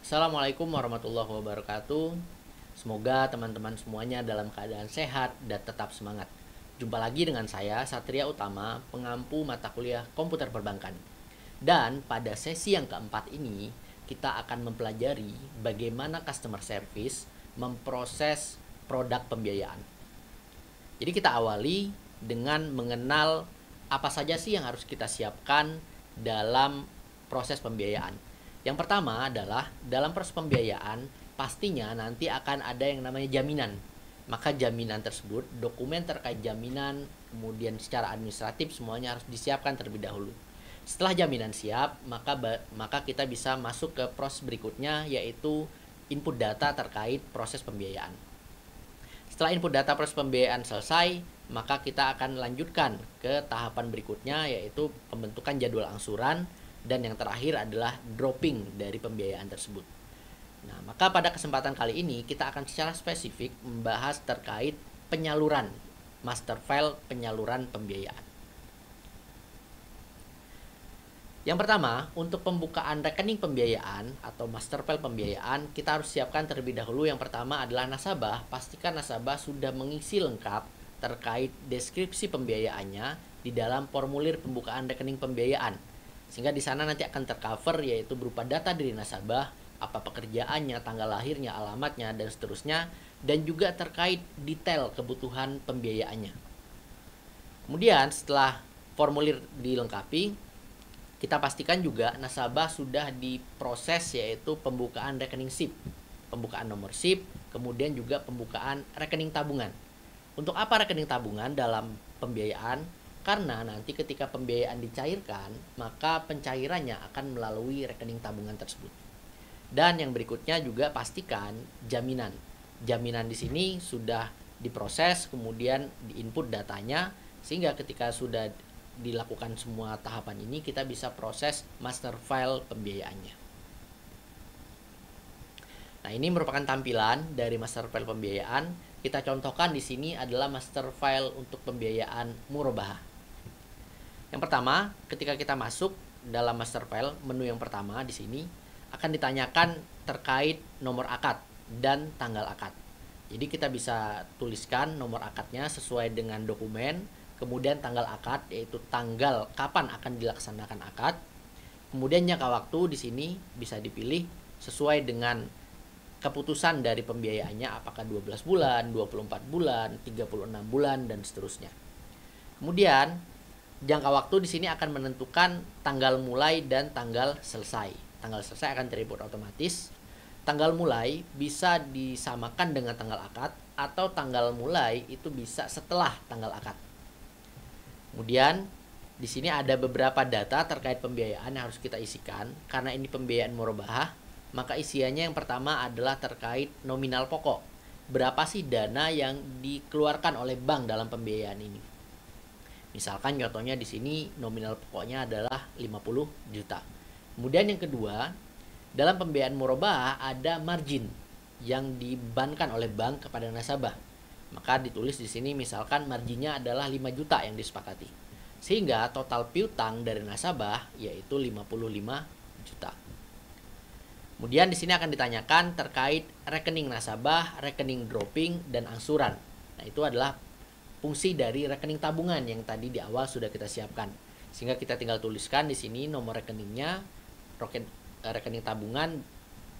Assalamualaikum warahmatullahi wabarakatuh. Semoga teman-teman semuanya dalam keadaan sehat dan tetap semangat. Jumpa lagi dengan saya, Satria Utama, pengampu mata kuliah komputer perbankan. Dan pada sesi yang keempat ini, kita akan mempelajari bagaimana customer service memproses produk pembiayaan. Jadi kita awali dengan mengenal apa saja sih yang harus kita siapkan dalam proses pembiayaan. Yang pertama adalah dalam proses pembiayaan pastinya nanti akan ada yang namanya jaminan. Maka jaminan tersebut, dokumen terkait jaminan, kemudian secara administratif semuanya harus disiapkan terlebih dahulu. Setelah jaminan siap, maka kita bisa masuk ke proses berikutnya, yaitu input data terkait proses pembiayaan. Setelah input data proses pembiayaan selesai, maka kita akan lanjutkan ke tahapan berikutnya, yaitu pembentukan jadwal angsuran, dan yang terakhir adalah dropping dari pembiayaan tersebut. Nah, maka pada kesempatan kali ini kita akan secara spesifik membahas terkait penyaluran master file penyaluran pembiayaan. Yang pertama, untuk pembukaan rekening pembiayaan atau master file pembiayaan, kita harus siapkan terlebih dahulu. Yang pertama adalah nasabah. Pastikan nasabah sudah mengisi lengkap terkait deskripsi pembiayaannya di dalam formulir pembukaan rekening pembiayaan. Sehingga di sana nanti akan tercover, yaitu berupa data diri nasabah, apa pekerjaannya, tanggal lahirnya, alamatnya, dan seterusnya, dan juga terkait detail kebutuhan pembiayaannya. Kemudian setelah formulir dilengkapi, kita pastikan juga nasabah sudah diproses, yaitu pembukaan rekening SIP, pembukaan nomor SIP, kemudian juga pembukaan rekening tabungan. Untuk apa rekening tabungan dalam pembiayaan? Karena nanti ketika pembiayaan dicairkan, maka pencairannya akan melalui rekening tabungan tersebut. Dan yang berikutnya juga pastikan jaminan. Jaminan di sini sudah diproses, kemudian diinput datanya, sehingga ketika sudah dilakukan semua tahapan ini, kita bisa proses master file pembiayaannya. Nah, ini merupakan tampilan dari master file pembiayaan. Kita contohkan di sini adalah master file untuk pembiayaan murabahah. Yang pertama, ketika kita masuk dalam master file, menu yang pertama di sini akan ditanyakan terkait nomor akad dan tanggal akad. Jadi kita bisa tuliskan nomor akadnya sesuai dengan dokumen, kemudian tanggal akad, yaitu tanggal kapan akan dilaksanakan akad. Kemudian jangka waktu di sini bisa dipilih sesuai dengan keputusan dari pembiayaannya, apakah 12 bulan, 24 bulan, 36 bulan, dan seterusnya. Kemudian jangka waktu di sini akan menentukan tanggal mulai dan tanggal selesai. Tanggal selesai akan terinput otomatis. Tanggal mulai bisa disamakan dengan tanggal akad, atau tanggal mulai itu bisa setelah tanggal akad. Kemudian di sini ada beberapa data terkait pembiayaan yang harus kita isikan. Karena ini pembiayaan murabahah, maka isiannya yang pertama adalah terkait nominal pokok. Berapa sih dana yang dikeluarkan oleh bank dalam pembiayaan ini? Misalkan contohnya di sini nominal pokoknya adalah 50 juta. Kemudian yang kedua, dalam pembiayaan murabahah ada margin yang dibebankan oleh bank kepada nasabah. Maka ditulis di sini misalkan marginnya adalah 5 juta yang disepakati. Sehingga total piutang dari nasabah yaitu 55 juta. Kemudian di sini akan ditanyakan terkait rekening nasabah, rekening dropping, dan angsuran. Nah, itu adalah fungsi dari rekening tabungan yang tadi di awal sudah kita siapkan. Sehingga kita tinggal tuliskan di sini nomor rekeningnya, rekening tabungan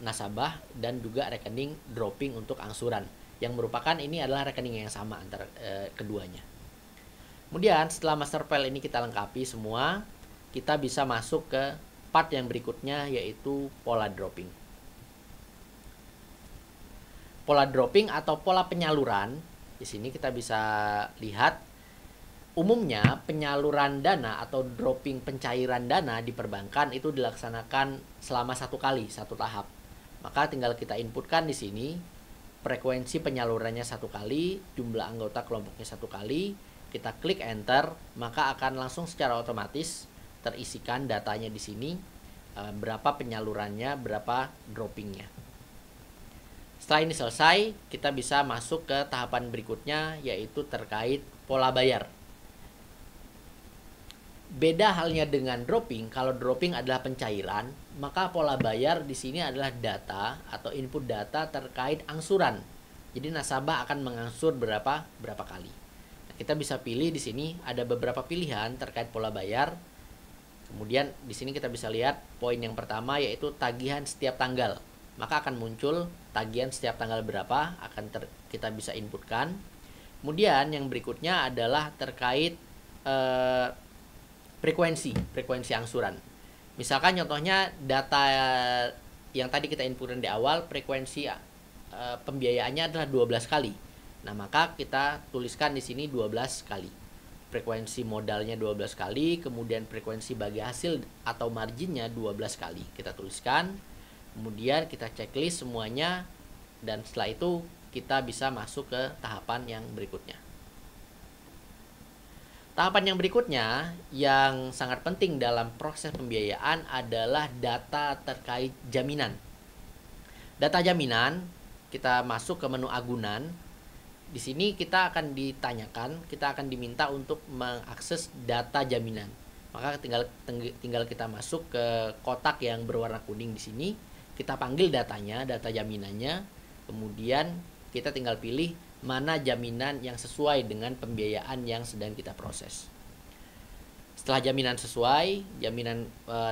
nasabah, dan juga rekening dropping untuk angsuran, yang merupakan ini adalah rekening yang sama antara keduanya. Kemudian setelah master file ini kita lengkapi semua, kita bisa masuk ke part yang berikutnya, yaitu pola dropping. Pola dropping atau pola penyaluran, di sini kita bisa lihat umumnya penyaluran dana atau dropping pencairan dana di perbankan itu dilaksanakan selama satu kali, satu tahap. Maka tinggal kita inputkan di sini frekuensi penyalurannya satu kali, jumlah anggota kelompoknya satu kali, kita klik enter, maka akan langsung secara otomatis terisikan datanya di sini, berapa penyalurannya, berapa droppingnya. Setelah ini selesai, kita bisa masuk ke tahapan berikutnya, yaitu terkait pola bayar. Beda halnya dengan dropping. Kalau dropping adalah pencairan, maka pola bayar di sini adalah data atau input data terkait angsuran. Jadi nasabah akan mengangsur berapa kali. Nah, kita bisa pilih di sini ada beberapa pilihan terkait pola bayar. Kemudian di sini kita bisa lihat poin yang pertama yaitu tagihan setiap tanggal. Maka akan muncul tagihan setiap tanggal berapa kita bisa inputkan. Kemudian yang berikutnya adalah terkait frekuensi angsuran. Misalkan contohnya data yang tadi kita inputkan di awal, frekuensi pembiayaannya adalah 12 kali. Nah, maka kita tuliskan di sini 12 kali. Frekuensi modalnya 12 kali, kemudian frekuensi bagi hasil atau marginnya 12 kali. Kita tuliskan, kemudian kita checklist semuanya, dan setelah itu kita bisa masuk ke tahapan yang berikutnya. Tahapan yang berikutnya yang sangat penting dalam proses pembiayaan adalah data terkait jaminan. Data jaminan, kita masuk ke menu agunan. Di sini kita akan diminta untuk mengakses data jaminan. Maka tinggal kita masuk ke kotak yang berwarna kuning di sini. Kita panggil datanya, data jaminannya. Kemudian kita tinggal pilih mana jaminan yang sesuai dengan pembiayaan yang sedang kita proses. Setelah jaminan sesuai,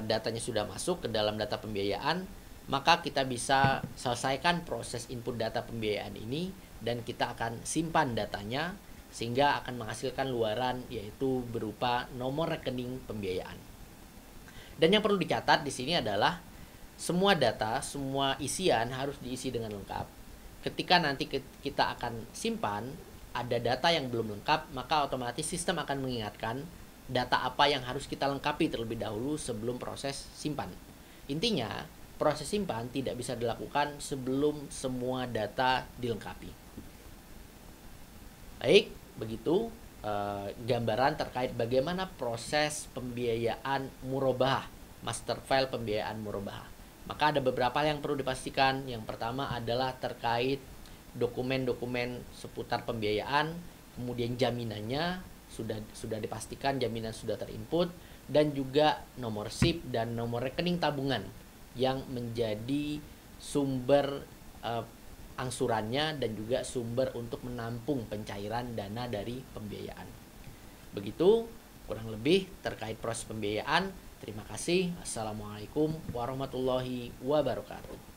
datanya sudah masuk ke dalam data pembiayaan, maka kita bisa selesaikan proses input data pembiayaan ini dan kita akan simpan datanya sehingga akan menghasilkan luaran yaitu berupa nomor rekening pembiayaan. Dan yang perlu dicatat di sini adalah semua data, semua isian harus diisi dengan lengkap. Ketika nanti kita akan simpan, ada data yang belum lengkap, maka otomatis sistem akan mengingatkan data apa yang harus kita lengkapi terlebih dahulu sebelum proses simpan. Intinya, proses simpan tidak bisa dilakukan sebelum semua data dilengkapi. Baik, begitu gambaran terkait bagaimana proses pembiayaan murabahah, master file pembiayaan murabahah. Maka ada beberapa yang perlu dipastikan. Yang pertama adalah terkait dokumen-dokumen seputar pembiayaan, kemudian jaminannya sudah dipastikan jaminan sudah terinput, dan juga nomor SIP dan nomor rekening tabungan yang menjadi sumber angsurannya dan juga sumber untuk menampung pencairan dana dari pembiayaan. Begitu kurang lebih terkait proses pembiayaan. Terima kasih. Assalamualaikum warahmatullahi wabarakatuh.